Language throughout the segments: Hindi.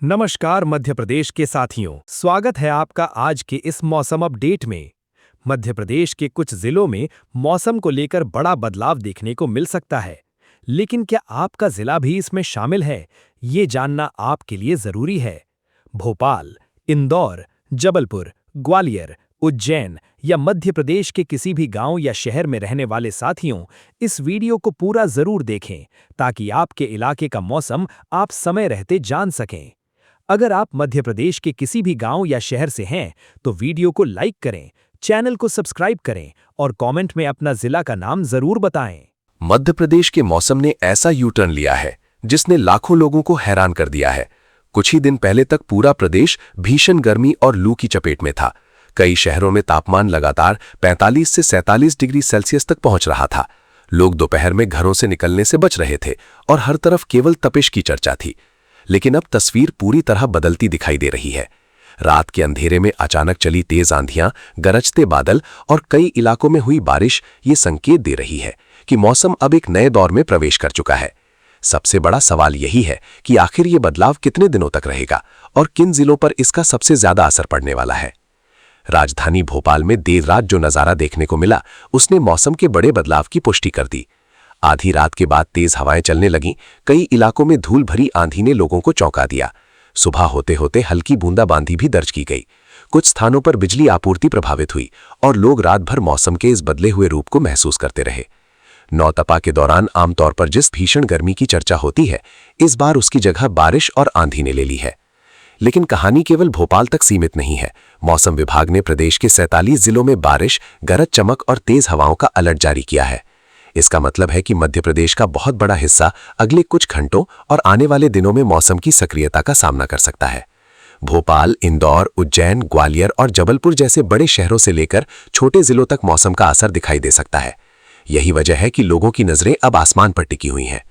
नमस्कार मध्य प्रदेश के साथियों, स्वागत है आपका आज के इस मौसम अपडेट में। मध्य प्रदेश के कुछ जिलों में मौसम को लेकर बड़ा बदलाव देखने को मिल सकता है, लेकिन क्या आपका जिला भी इसमें शामिल है, ये जानना आपके लिए जरूरी है। भोपाल, इंदौर, जबलपुर, ग्वालियर, उज्जैन या मध्य प्रदेश के किसी भी गांव या शहर में रहने वाले साथियों, इस वीडियो को पूरा जरूर देखें ताकि आपके इलाके का मौसम आप समय रहते जान सकें। अगर आप मध्य प्रदेश के किसी भी गांव या शहर से हैं, तो वीडियो को लाइक करें, चैनल को सब्सक्राइब करें और कमेंट में अपना जिला का नाम जरूर बताएं। मध्य प्रदेश के मौसम ने ऐसा यू टर्न लिया है जिसने लाखों लोगों को हैरान कर दिया है। कुछ ही दिन पहले तक पूरा प्रदेश भीषण गर्मी और लू की चपेट में था। कई शहरों में तापमान लगातार 45 से 47 डिग्री सेल्सियस तक पहुंच रहा था। लोग दोपहर में घरों से निकलने से बच रहे थे और हर तरफ केवल तपिश की चर्चा थी। लेकिन अब तस्वीर पूरी तरह बदलती दिखाई दे रही है। रात के अंधेरे में अचानक चली तेज आंधियां, गरजते बादल और कई इलाकों में हुई बारिश ये संकेत दे रही है कि मौसम अब एक नए दौर में प्रवेश कर चुका है। सबसे बड़ा सवाल यही है कि आखिर ये बदलाव कितने दिनों तक रहेगा और किन जिलों पर इसका सबसे ज्यादा असर पड़ने वाला है। राजधानी भोपाल में देर रात जो नजारा देखने को मिला, उसने मौसम के बड़े बदलाव की पुष्टि कर दी। आधी रात के बाद तेज हवाएं चलने लगीं। कई इलाकों में धूल भरी आंधी ने लोगों को चौंका दिया। सुबह होते होते हल्की बूंदाबांदी भी दर्ज की गई। कुछ स्थानों पर बिजली आपूर्ति प्रभावित हुई और लोग रात भर मौसम के इस बदले हुए रूप को महसूस करते रहे। नौतपा के दौरान आमतौर पर जिस भीषण गर्मी की चर्चा होती है, इस बार उसकी जगह बारिश और आंधी ने ले ली है। लेकिन कहानी केवल भोपाल तक सीमित नहीं है। मौसम विभाग ने प्रदेश के 47 जिलों में बारिश, गरज चमक और तेज हवाओं का अलर्ट जारी किया है। इसका मतलब है कि मध्य प्रदेश का बहुत बड़ा हिस्सा अगले कुछ घंटों और आने वाले दिनों में मौसम की सक्रियता का सामना कर सकता है। भोपाल, इंदौर, उज्जैन, ग्वालियर और जबलपुर जैसे बड़े शहरों से लेकर छोटे जिलों तक मौसम का असर दिखाई दे सकता है। यही वजह है कि लोगों की नजरें अब आसमान पर टिकी हुई हैं।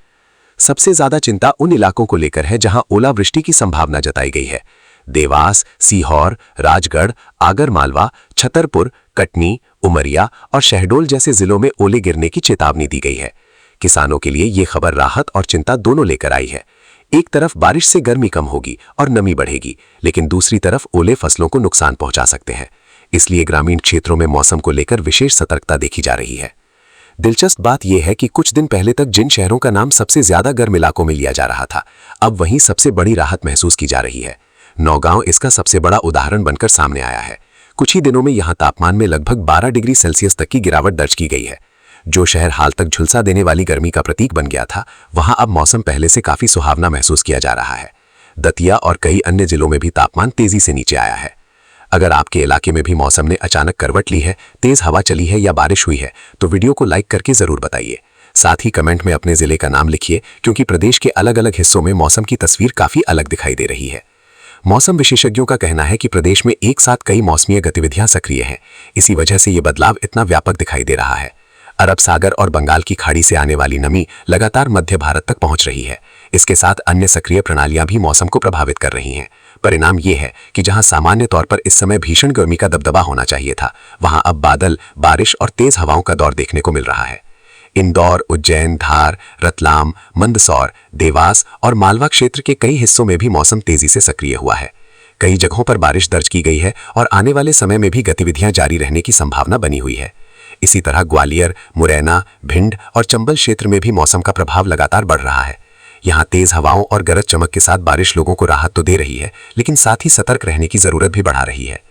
सबसे ज्यादा चिंता उन इलाकों को लेकर है जहां ओलावृष्टि की संभावना जताई गई है। देवास, सीहोर, राजगढ़, आगरमालवा, छतरपुर, कटनी, उमरिया और शहडोल जैसे जिलों में ओले गिरने की चेतावनी दी गई है। किसानों के लिए ये खबर राहत और चिंता दोनों लेकर आई है। एक तरफ बारिश से गर्मी कम होगी और नमी बढ़ेगी, लेकिन दूसरी तरफ ओले फसलों को नुकसान पहुंचा सकते हैं। इसलिए ग्रामीण क्षेत्रों में मौसम को लेकर विशेष सतर्कता देखी जा रही है। दिलचस्प बात यह है कि कुछ दिन पहले तक जिन शहरों का नाम सबसे ज्यादा गर्म इलाकों में लिया जा रहा था, अब वहीं सबसे बड़ी राहत महसूस की जा रही है। नौगांव इसका सबसे बड़ा उदाहरण बनकर सामने आया है। कुछ ही दिनों में यहां तापमान में लगभग 12 डिग्री सेल्सियस तक की गिरावट दर्ज की गई है। जो शहर हाल तक झुलसा देने वाली गर्मी का प्रतीक बन गया था, वहां अब मौसम पहले से काफी सुहावना महसूस किया जा रहा है। दतिया और कई अन्य जिलों में भी तापमान तेजी से नीचे आया है। अगर आपके इलाके में भी मौसम ने अचानक करवट ली है, तेज हवा चली है या बारिश हुई है, तो वीडियो को लाइक करके जरूर बताइए। साथ ही कमेंट में अपने जिले का नाम लिखिए, क्योंकि प्रदेश के अलग अलग हिस्सों में मौसम की तस्वीर काफी अलग दिखाई दे रही है। मौसम विशेषज्ञों का कहना है कि प्रदेश में एक साथ कई मौसमीय गतिविधियां सक्रिय हैं। इसी वजह से ये बदलाव इतना व्यापक दिखाई दे रहा है। अरब सागर और बंगाल की खाड़ी से आने वाली नमी लगातार मध्य भारत तक पहुंच रही है। इसके साथ अन्य सक्रिय प्रणालियां भी मौसम को प्रभावित कर रही हैं। परिणाम ये है कि जहां सामान्य तौर पर इस समय भीषण गर्मी का दबदबा होना चाहिए था, वहां अब बादल, बारिश और तेज हवाओं का दौर देखने को मिल रहा है। इंदौर, उज्जैन, धार, रतलाम, मंदसौर, देवास और मालवा क्षेत्र के कई हिस्सों में भी मौसम तेजी से सक्रिय हुआ है। कई जगहों पर बारिश दर्ज की गई है और आने वाले समय में भी गतिविधियां जारी रहने की संभावना बनी हुई है। इसी तरह ग्वालियर, मुरैना, भिंड और चंबल क्षेत्र में भी मौसम का प्रभाव लगातार बढ़ रहा है। यहाँ तेज हवाओं और गरज चमक के साथ बारिश लोगों को राहत तो दे रही है, लेकिन साथ ही सतर्क रहने की जरूरत भी बढ़ा रही है।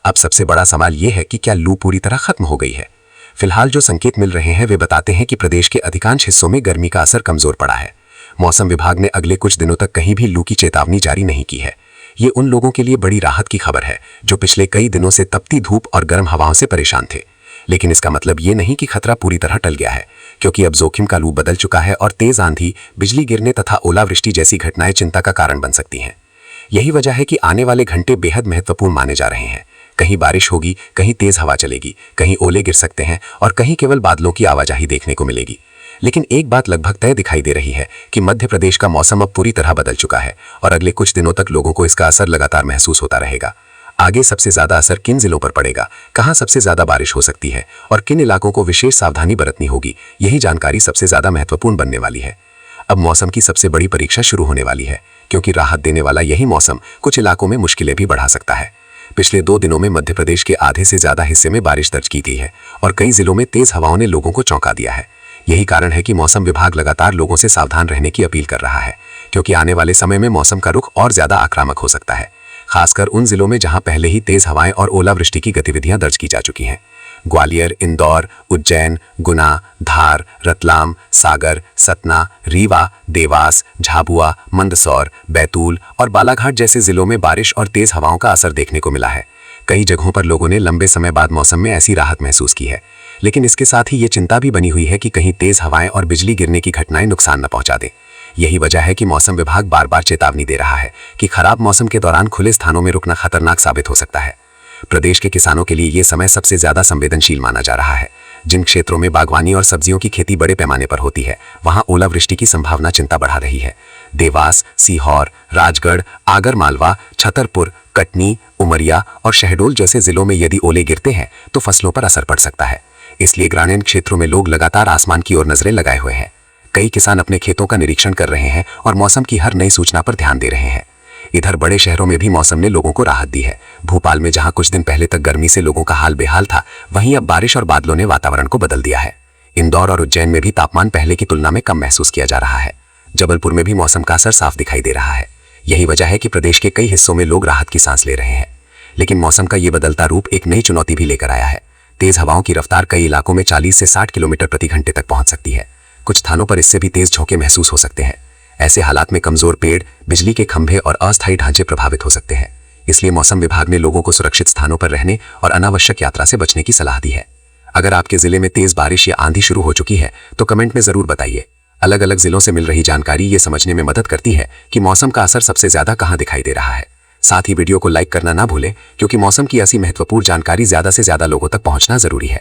अब सबसे बड़ा सवाल यह है कि क्या लू पूरी तरह खत्म हो गई है। फिलहाल जो संकेत मिल रहे हैं वे बताते हैं कि प्रदेश के अधिकांश हिस्सों में गर्मी का असर कमजोर पड़ा है। मौसम विभाग ने अगले कुछ दिनों तक कहीं भी लू की चेतावनी जारी नहीं की है। ये उन लोगों के लिए बड़ी राहत की खबर है जो पिछले कई दिनों से तपती धूप और गर्म हवाओं से परेशान थे। लेकिन इसका मतलब ये नहीं कि खतरा पूरी तरह टल गया है, क्योंकि अब जोखिम का लू बदल चुका है और तेज आंधी, बिजली गिरने तथा ओलावृष्टि जैसी घटनाएं चिंता का कारण बन सकती हैं। यही वजह है कि आने वाले घंटे बेहद महत्वपूर्ण माने जा रहे हैं। कहीं बारिश होगी, कहीं तेज हवा चलेगी, कहीं ओले गिर सकते हैं और कहीं केवल बादलों की आवाजाही देखने को मिलेगी। लेकिन एक बात लगभग तय दिखाई दे रही है कि मध्य प्रदेश का मौसम अब पूरी तरह बदल चुका है और अगले कुछ दिनों तक लोगों को इसका असर लगातार महसूस होता रहेगा। आगे सबसे ज्यादा असर किन जिलों पर पड़ेगा, कहां सबसे ज्यादा बारिश हो सकती है और किन इलाकों को विशेष सावधानी बरतनी होगी, यही जानकारी सबसे ज्यादा महत्वपूर्ण बनने वाली है। अब मौसम की सबसे बड़ी परीक्षा शुरू होने वाली है, क्योंकि राहत देने वाला यही मौसम कुछ इलाकों में मुश्किलें भी बढ़ा सकता है। पिछले 2 दिनों में मध्य प्रदेश के आधे से ज्यादा हिस्से में बारिश दर्ज की गई है और कई जिलों में तेज हवाओं ने लोगों को चौंका दिया है। यही कारण है कि मौसम विभाग लगातार लोगों से सावधान रहने की अपील कर रहा है, क्योंकि आने वाले समय में मौसम का रुख और ज्यादा आक्रामक हो सकता है, खासकर उन जिलों में जहां पहले ही तेज हवाएं और ओलावृष्टि की गतिविधियां दर्ज की जा चुकी हैं। ग्वालियर, इंदौर, उज्जैन, गुना, धार, रतलाम, सागर, सतना, रीवा, देवास, झाबुआ, मंदसौर, बैतूल और बालाघाट जैसे जिलों में बारिश और तेज हवाओं का असर देखने को मिला है। कई जगहों पर लोगों ने लंबे समय बाद मौसम में ऐसी राहत महसूस की है, लेकिन इसके साथ ही ये चिंता भी बनी हुई है कि कहीं तेज हवाएं और बिजली गिरने की घटनाएं नुकसान न पहुंचा दें। यही वजह है कि मौसम विभाग बार बार चेतावनी दे रहा है कि खराब मौसम के दौरान खुले स्थानों में रुकना खतरनाक साबित हो सकता है। प्रदेश के किसानों के लिए ये समय सबसे ज्यादा संवेदनशील माना जा रहा है। जिन क्षेत्रों में बागवानी और सब्जियों की खेती बड़े पैमाने पर होती है, वहां ओलावृष्टि की संभावना चिंता बढ़ा रही है। देवास, सीहोर, राजगढ़, आगरमालवा, छतरपुर, कटनी, उमरिया और शहडोल जैसे जिलों में यदि ओले गिरते हैं तो फसलों पर असर पड़ सकता है। इसलिए ग्रामीण क्षेत्रों में लोग लगातार आसमान की ओर नजरें लगाए हुए हैं। कई किसान अपने खेतों का निरीक्षण कर रहे हैं और मौसम की हर नई सूचना पर ध्यान दे रहे हैं। इधर बड़े शहरों में भी मौसम ने लोगों को राहत दी है। भोपाल में जहां कुछ दिन पहले तक गर्मी से लोगों का हाल बेहाल था, वहीं अब बारिश और बादलों ने वातावरण को बदल दिया है। इंदौर और उज्जैन में भी तापमान पहले की तुलना में कम महसूस किया जा रहा है। जबलपुर में भी मौसम का असर साफ दिखाई दे रहा है। यही वजह है कि प्रदेश के कई हिस्सों में लोग राहत की सांस ले रहे हैं। लेकिन मौसम का ये बदलता रूप एक नई चुनौती भी लेकर आया है। तेज हवाओं की रफ्तार कई इलाकों में 40 से 60 किलोमीटर प्रति घंटे तक पहुंच सकती है। कुछ स्थानों पर इससे भी तेज झोंके महसूस हो सकते हैं। ऐसे हालात में कमजोर पेड़, बिजली के खंभे और अस्थायी ढांचे प्रभावित हो सकते हैं। इसलिए मौसम विभाग ने लोगों को सुरक्षित स्थानों पर रहने और अनावश्यक यात्रा से बचने की सलाह दी है। अगर आपके जिले में तेज बारिश या आंधी शुरू हो चुकी है तो कमेंट में जरूर बताइए। अलग अलग जिलों से मिल रही जानकारी ये समझने में मदद करती है कि मौसम का असर सबसे ज्यादा कहां दिखाई दे रहा है। साथ ही वीडियो को लाइक करना ना भूलें, क्योंकि मौसम की ऐसी महत्वपूर्ण जानकारी ज्यादा से ज्यादा लोगों तक पहुंचना जरूरी है।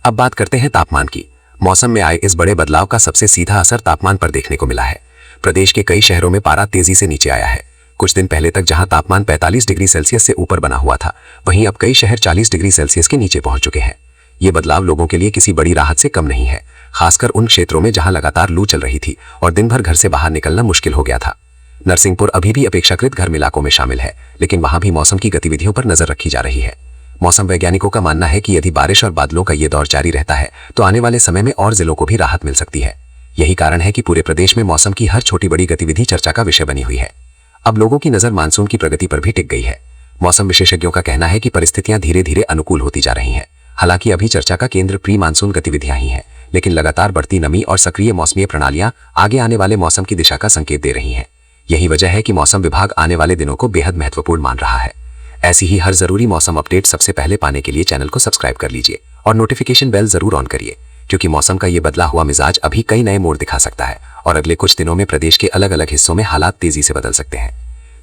अब बात करते हैं तापमान की। मौसम में आए इस बड़े बदलाव का सबसे सीधा असर तापमान पर देखने को मिला है। प्रदेश के कई शहरों में पारा तेजी से नीचे आया है। कुछ दिन पहले तक जहां तापमान 45 डिग्री सेल्सियस से ऊपर बना हुआ था, वहीं अब कई शहर 40 डिग्री सेल्सियस के नीचे पहुंच चुके हैं। ये बदलाव लोगों के लिए किसी बड़ी राहत से कम नहीं है, खासकर उन क्षेत्रों में जहां लगातार लू चल रही थी और दिन भर घर से बाहर निकलना मुश्किल हो गया था। नरसिंहपुर अभी भी अपेक्षाकृत गर्म इलाकों में शामिल है, लेकिन वहां भी मौसम की गतिविधियों पर नजर रखी जा रही है। मौसम वैज्ञानिकों का मानना है कि यदि बारिश और बादलों का ये दौर जारी रहता है तो आने वाले समय में और जिलों को भी राहत मिल सकती है। यही कारण है कि पूरे प्रदेश में मौसम की हर छोटी बड़ी गतिविधि चर्चा का विषय बनी हुई है। अब लोगों की नजर मानसून की प्रगति पर भी टिक गई है। मौसम विशेषज्ञों का कहना है कि परिस्थितियां धीरे धीरे अनुकूल होती जा रही हैं। हालांकि अभी चर्चा का केंद्र प्री मानसून गतिविधियां ही हैं, लेकिन लगातार बढ़ती नमी और सक्रिय मौसमी प्रणालियां आगे आने वाले मौसम की दिशा का संकेत दे रही हैं। यही वजह है कि मौसम विभाग आने वाले दिनों को बेहद महत्वपूर्ण मान रहा है। ऐसी ही हर जरूरी मौसम अपडेट सबसे पहले पाने के लिए चैनल को सब्सक्राइब कर लीजिए और नोटिफिकेशन बेल जरूर ऑन करिए, क्योंकि मौसम का ये बदला हुआ मिजाज अभी कई नए मोड़ दिखा सकता है और अगले कुछ दिनों में प्रदेश के अलग अलग हिस्सों में हालात तेजी से बदल सकते हैं।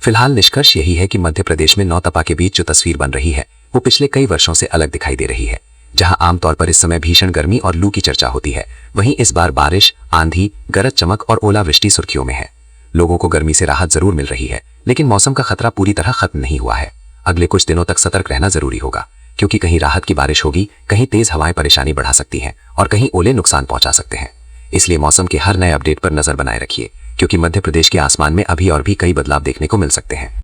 फिलहाल निष्कर्ष यही है कि मध्य प्रदेश में नौतपा के बीच जो तस्वीर बन रही है वो पिछले कई वर्षों से अलग दिखाई दे रही है। जहां आमतौर पर इस समय भीषण गर्मी और लू की चर्चा होती है, वहीं इस बार बारिश, आंधी, गरज चमक और ओलावृष्टि सुर्खियों में है। लोगों को गर्मी से राहत जरूर मिल रही है, लेकिन मौसम का खतरा पूरी तरह खत्म नहीं हुआ है। अगले कुछ दिनों तक सतर्क रहना जरूरी होगा, क्योंकि कहीं राहत की बारिश होगी, कहीं तेज हवाएं परेशानी बढ़ा सकती हैं और कहीं ओले नुकसान पहुंचा सकते हैं। इसलिए मौसम के हर नए अपडेट पर नजर बनाए रखिए, क्योंकि मध्य प्रदेश के आसमान में अभी और भी कई बदलाव देखने को मिल सकते हैं।